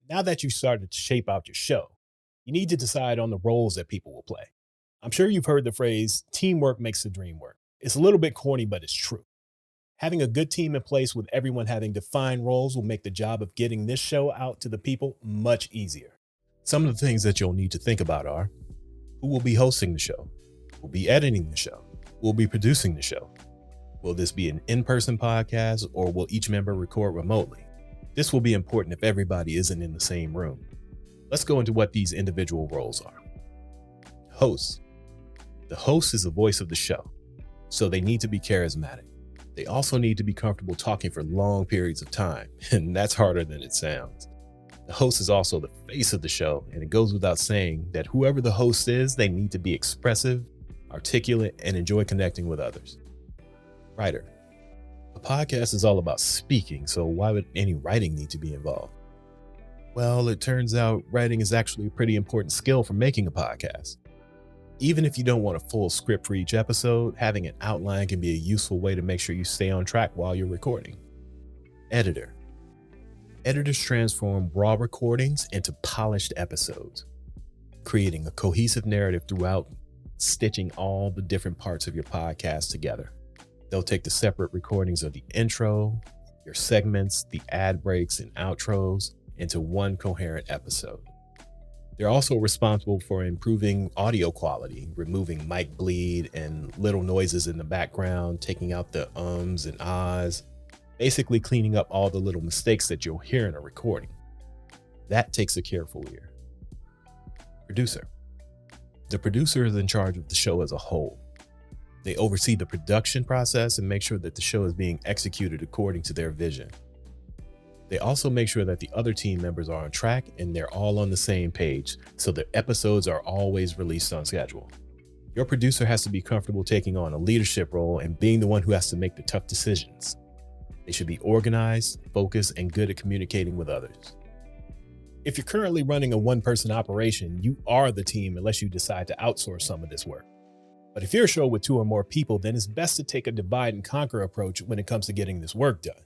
Now that you've started to shape out your show, you need to decide on the roles that people will play. I'm sure you've heard the phrase, teamwork makes the dream work. It's a little bit corny, but it's true. Having a good team in place with everyone having defined roles will make the job of getting this show out to the people much easier. Some of the things that you'll need to think about are who will be hosting the show, who will be editing the show, who will be producing the show. Will this be an in-person podcast or will each member record remotely? This will be important if everybody isn't in the same room. Let's go into what these individual roles are. Host. The host is the voice of the show, so they need to be charismatic. They also need to be comfortable talking for long periods of time, and that's harder than it sounds. The host is also the face of the show, and it goes without saying that whoever the host is, they need to be expressive, articulate, and enjoy connecting with others. Writer. A podcast is all about speaking, so why would any writing need to be involved? Well, it turns out writing is actually a pretty important skill for making a podcast. Even if you don't want a full script for each episode, having an outline can be a useful way to make sure you stay on track while you're recording. Editor. Editors transform raw recordings into polished episodes, creating a cohesive narrative throughout, stitching all the different parts of your podcast together. They'll take the separate recordings of the intro, your segments, the ad breaks and outros into one coherent episode. They're also responsible for improving audio quality, removing mic bleed and little noises in the background, taking out the ums and ahs, basically cleaning up all the little mistakes that you'll hear in a recording. That takes a careful ear. Producer. The producer is in charge of the show as a whole. They oversee the production process and make sure that the show is being executed according to their vision. They also make sure that the other team members are on track and they're all on the same page, so the episodes are always released on schedule. Your producer has to be comfortable taking on a leadership role and being the one who has to make the tough decisions. They should be organized, focused, and good at communicating with others. If you're currently running a one-person operation, you are the team unless you decide to outsource some of this work. But if you're a show with 2 or more people, then it's best to take a divide and conquer approach when it comes to getting this work done.